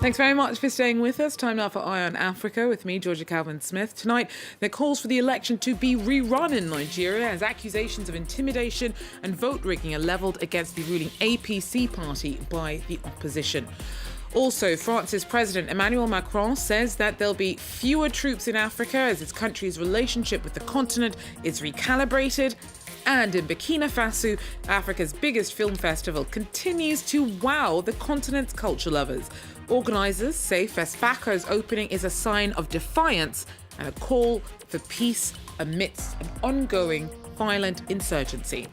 Thanks very much for staying with us. Time now for Eye on Africa with me, Georgia Calvin-Smith. Tonight, there are calls for the election to be rerun in Nigeria as accusations of intimidation and vote rigging are levelled against the ruling APC party by the opposition. Also, France's President Emmanuel Macron says that there'll be fewer troops in Africa as its country's relationship with the continent is recalibrated. And in Burkina Faso, Africa's biggest film festival continues to wow the continent's culture lovers. Organisers say FESPACO's opening is a sign of defiance and a call for peace amidst an ongoing violent insurgency.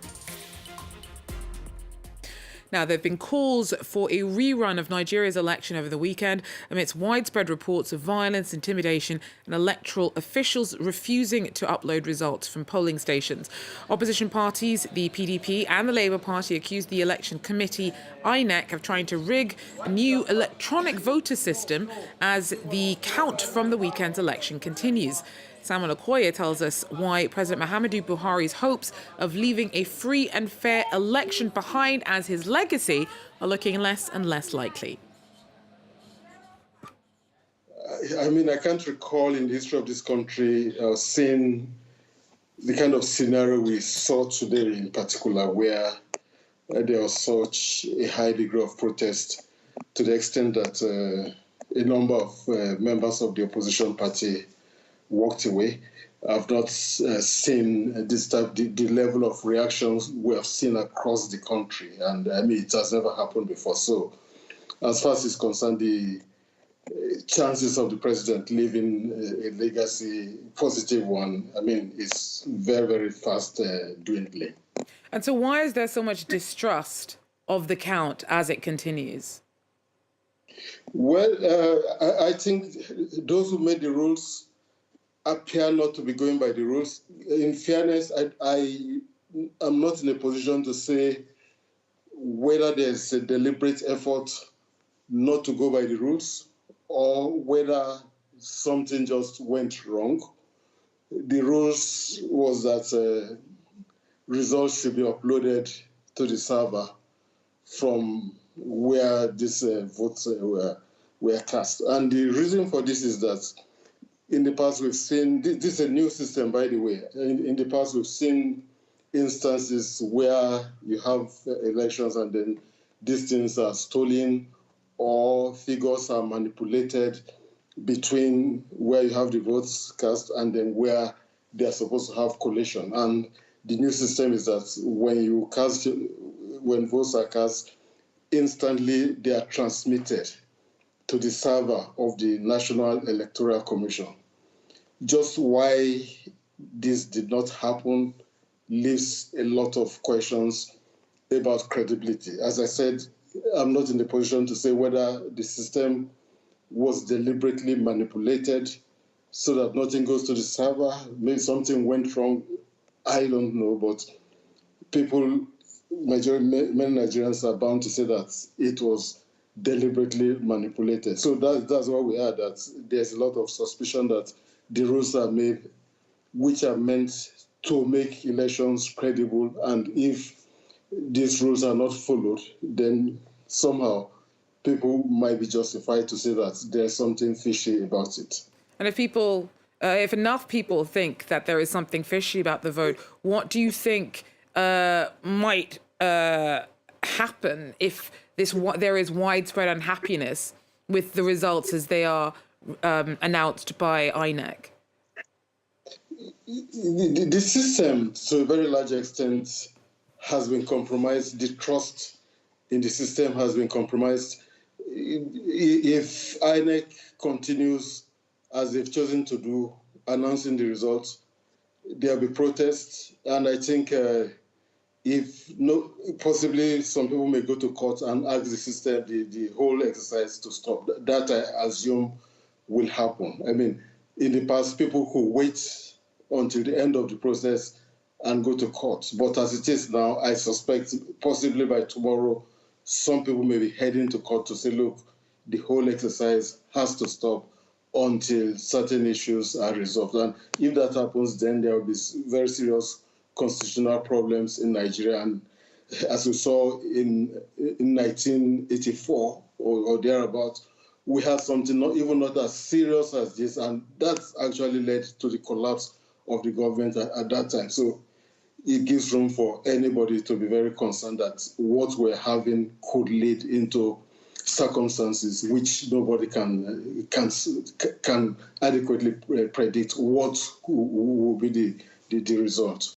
Now, there have been calls for a rerun of Nigeria's election over the weekend amidst widespread reports of violence, intimidation and electoral officials refusing to upload results from polling stations. Opposition parties, the PDP and the Labour Party, accused the election committee, INEC, of trying to rig a new electronic voter system as the count from the weekend's election continues. Samuel Okoye tells us why President Muhammadu Buhari's hopes of leaving a free and fair election behind as his legacy are looking less and less likely. I can't recall in the history of this country seeing the kind of scenario we saw today in particular, where there was such a high degree of protest to the extent that a number of members of the opposition party walked away. I've not seen this type, the level of reactions we have seen across the country, and it has never happened before. So, as far as it's concerned, the chances of the president leaving a legacy positive one, it's very, very fast dwindling. And so, why is there so much distrust of the count as it continues? Well, I think those who made the rules appear not to be going by the rules. In fairness, I am not in a position to say whether there's a deliberate effort not to go by the rules or whether something just went wrong. The rules was that results should be uploaded to the server from where these votes were cast. And the reason for this is that in the past, we've seen, this is a new system, by the way. In the past, we've seen instances where you have elections and then these things are stolen or figures are manipulated between where you have the votes cast and then where they're supposed to have collation. And the new system is that when votes are cast, instantly they are transmitted to the server of the National Electoral Commission. Just why this did not happen leaves a lot of questions about credibility. As I said, I'm not in the position to say whether the system was deliberately manipulated so that nothing goes to the server. Maybe something went wrong. I don't know, but many Nigerians are bound to say that it was deliberately manipulated. So that's why we are, that there's a lot of suspicion that the rules are made, which are meant to make elections credible. And if these rules are not followed, then somehow people might be justified to say that there's something fishy about it. And if enough people think that there is something fishy about the vote, what do you think might happen if there is widespread unhappiness with the results as they are announced by INEC? The system, to a very large extent, has been compromised. The trust in the system has been compromised. If INEC continues as they've chosen to do, announcing the results, there will be protests. And I think possibly some people may go to court and ask the system, the whole exercise to stop. That, I assume, will happen. In the past, people could wait until the end of the process and go to court. But as it is now, I suspect possibly by tomorrow, some people may be heading to court to say, look, the whole exercise has to stop until certain issues are resolved. And if that happens, then there will be very serious constitutional problems in Nigeria. And as we saw in 1984 or thereabout, we had something not as serious as this, and that's actually led to the collapse of the government at that time. So it gives room for anybody to be very concerned that what we're having could lead into circumstances which nobody can adequately predict what will be the result.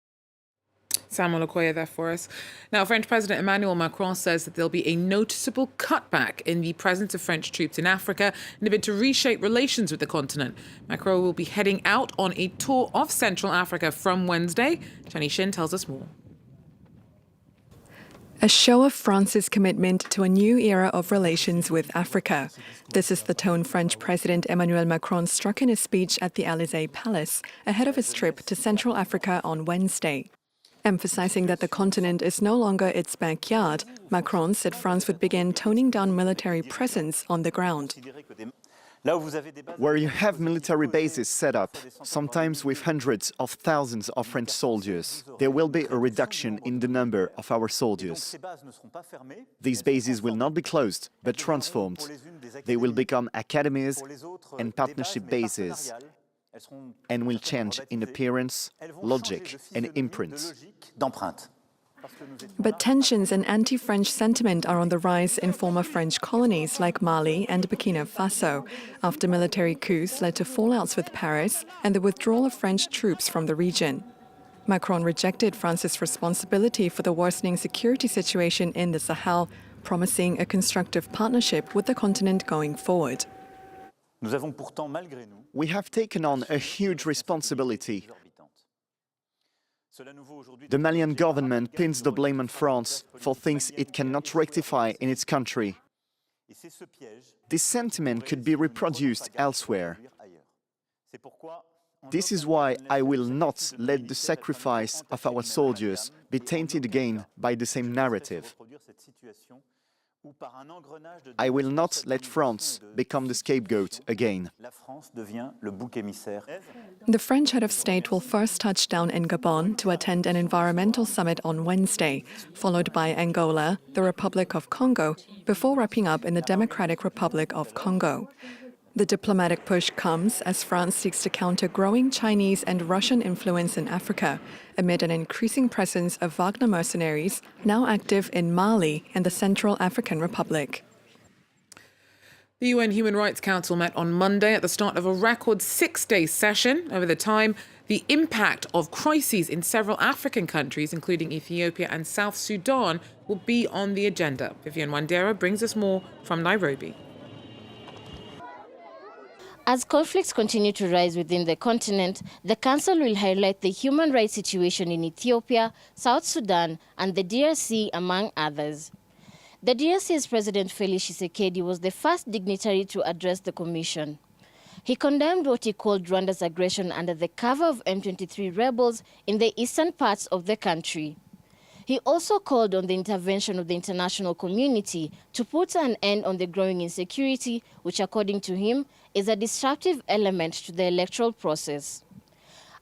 Samuel Okoye there for us. Now, French President Emmanuel Macron says that there'll be a noticeable cutback in the presence of French troops in Africa in a bid to reshape relations with the continent. Macron will be heading out on a tour of Central Africa from Wednesday. Jenny Shin tells us more. A show of France's commitment to a new era of relations with Africa. This is the tone French President Emmanuel Macron struck in a speech at the Élysée Palace ahead of his trip to Central Africa on Wednesday. Emphasizing that the continent is no longer its backyard, Macron said France would begin toning down military presence on the ground. Where you have military bases set up, sometimes with hundreds of thousands of French soldiers, there will be a reduction in the number of our soldiers. These bases will not be closed, but transformed. They will become academies and partnership bases, and will change in appearance, logic, and imprint. But tensions and anti-French sentiment are on the rise in former French colonies like Mali and Burkina Faso, after military coups led to fallouts with Paris and the withdrawal of French troops from the region. Macron rejected France's responsibility for the worsening security situation in the Sahel, promising a constructive partnership with the continent going forward. We have taken on a huge responsibility. The Malian government pins the blame on France for things it cannot rectify in its country. This sentiment could be reproduced elsewhere. This is why I will not let the sacrifice of our soldiers be tainted again by the same narrative. I will not let France become the scapegoat again. The French head of state will first touch down in Gabon to attend an environmental summit on Wednesday, followed by Angola, the Republic of Congo, before wrapping up in the Democratic Republic of Congo. The diplomatic push comes as France seeks to counter growing Chinese and Russian influence in Africa, amid an increasing presence of Wagner mercenaries now active in Mali and the Central African Republic. The UN Human Rights Council met on Monday at the start of a record 6-day session. Over the time, the impact of crises in several African countries, including Ethiopia and South Sudan, will be on the agenda. Vivian Wandera brings us more from Nairobi. As conflicts continue to rise within the continent, the Council will highlight the human rights situation in Ethiopia, South Sudan, and the DRC, among others. The DRC's President Felix Tshisekedi was the first dignitary to address the Commission. He condemned what he called Rwanda's aggression under the cover of M23 rebels in the eastern parts of the country. He also called on the intervention of the international community to put an end on the growing insecurity, which, according to him, is a disruptive element to the electoral process.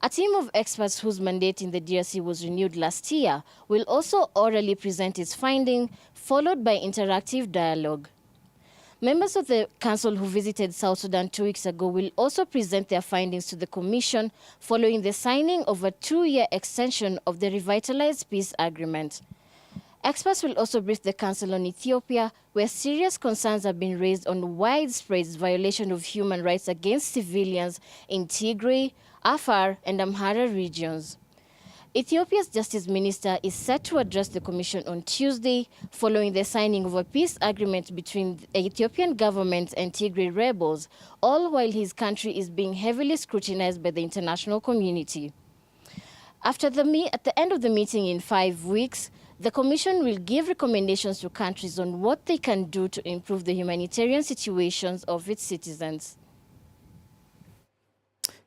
A team of experts whose mandate in the DRC was renewed last year will also orally present its finding, followed by interactive dialogue. Members of the Council who visited South Sudan 2 weeks ago will also present their findings to the Commission following the signing of a 2-year extension of the revitalized peace agreement. Experts will also brief the Council on Ethiopia, where serious concerns have been raised on widespread violation of human rights against civilians in Tigray, Afar, and Amhara regions. Ethiopia's Justice Minister is set to address the Commission on Tuesday following the signing of a peace agreement between the Ethiopian government and Tigray rebels, all while his country is being heavily scrutinized by the international community. At the end of the meeting in 5 weeks, the Commission will give recommendations to countries on what they can do to improve the humanitarian situations of its citizens.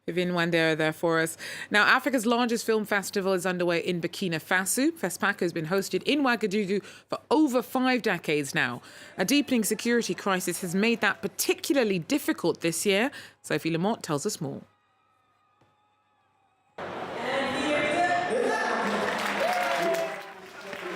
Vivian Wandera there for us. Now, Africa's largest film festival is underway in Burkina Faso. FESPACO has been hosted in Ouagadougou for over 5 decades now. A deepening security crisis has made that particularly difficult this year. Sophie Lamont tells us more.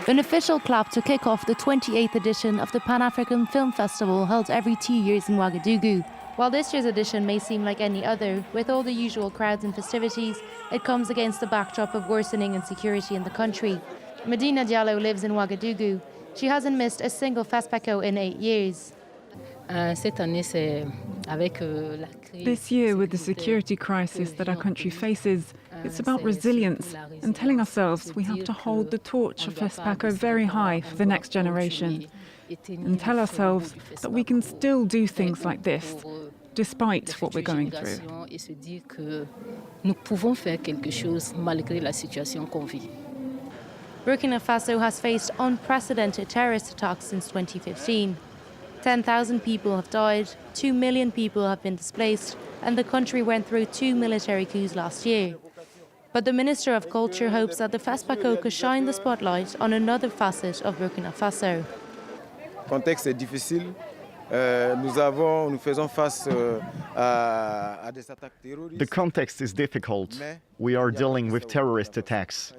An official clap to kick off the 28th edition of the Pan-African Film Festival held every 2 years in Ouagadougou. While this year's edition may seem like any other, with all the usual crowds and festivities, it comes against the backdrop of worsening insecurity in the country. Medina Diallo lives in Ouagadougou. She hasn't missed a single FESPACO in 8 years. This year, with the security crisis that our country faces, it's about resilience and telling ourselves we have to hold the torch of FESPACO very high for the next generation, and tell ourselves that we can still do things like this, despite what we're going through. Burkina Faso has faced unprecedented terrorist attacks since 2015. 10,000 people have died, 2 million people have been displaced, and the country went through 2 military coups last year. But the Minister of Culture hopes that the FESPACO could shine the spotlight on another facet of Burkina Faso. Le contexte est difficile. Nous faisons face à des attaques terroristes. The context is difficult. We are dealing with terrorist attacks.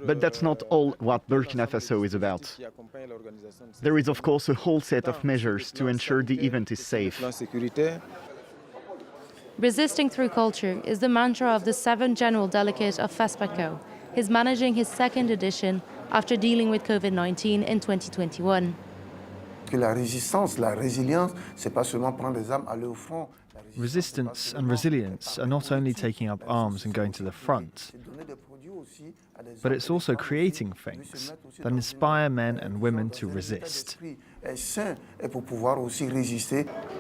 But that's not all what Burkina Faso is about. There is, of course, a whole set of measures to ensure the event is safe. Resisting through culture is the mantra of the 7th General Delegate of FESPACO. He's managing his 2nd edition after dealing with COVID-19 in 2021. Resistance and resilience are not only taking up arms and going to the front, but it's also creating things that inspire men and women to resist. The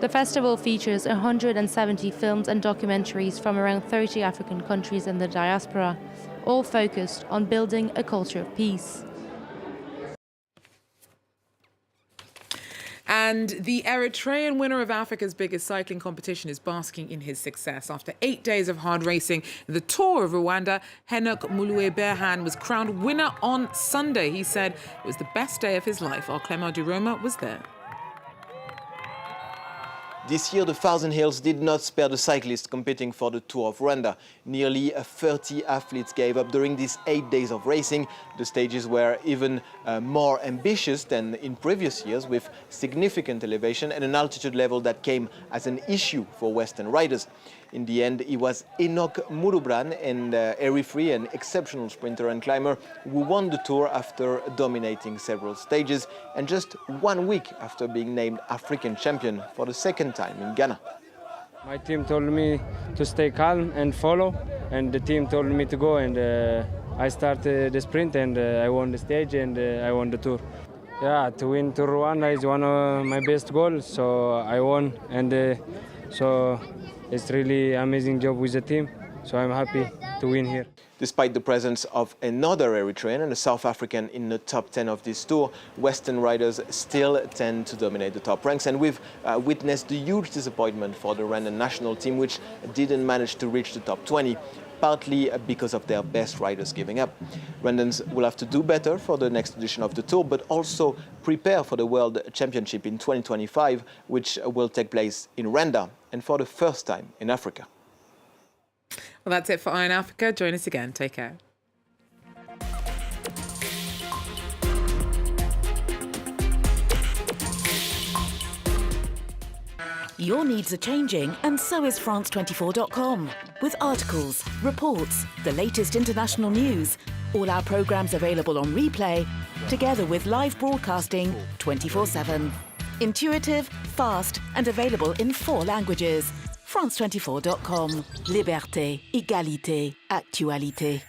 festival features 170 films and documentaries from around 30 African countries and the diaspora, all focused on building a culture of peace. And the Eritrean winner of Africa's biggest cycling competition is basking in his success. After 8 days of hard racing, the Tour of Rwanda, Henok Mulueberhan was crowned winner on Sunday. He said it was the best day of his life. Our Clément Duroma was there. This year, the Thousand Hills did not spare the cyclists competing for the Tour of Rwanda. Nearly 30 athletes gave up during these 8 days of racing. The stages were even more ambitious than in previous years, with significant elevation and an altitude level that came as an issue for Western riders. In the end, it was Henok Mulueberhan, an Eritrean exceptional sprinter and climber, who won the Tour after dominating several stages and just 1 week after being named African champion for the 2nd time in Ghana. My team told me to stay calm and follow, and the team told me to go, and I started the sprint, and I won the stage, and I won the Tour. Yeah, to win Tour Rwanda is one of my best goals, so I won, and so it's really amazing job with the team, so I'm happy to win here. Despite the presence of another Eritrean and a South African in the top 10 of this Tour, Western riders still tend to dominate the top ranks, and we've witnessed the huge disappointment for the Rwandan national team, which didn't manage to reach the top 20, partly because of their best riders giving up. Rwandans will have to do better for the next edition of the Tour, but also prepare for the World Championship in 2025, which will take place in Rwanda and for the first time in Africa. Well, that's it for Eye on Africa. Join us again. Take care. Your needs are changing, and so is France24.com. With articles, reports, the latest international news, all our programmes available on replay, together with live broadcasting 24/7. Intuitive, fast, and available in 4 languages. France24.com. Liberté, égalité, actualité.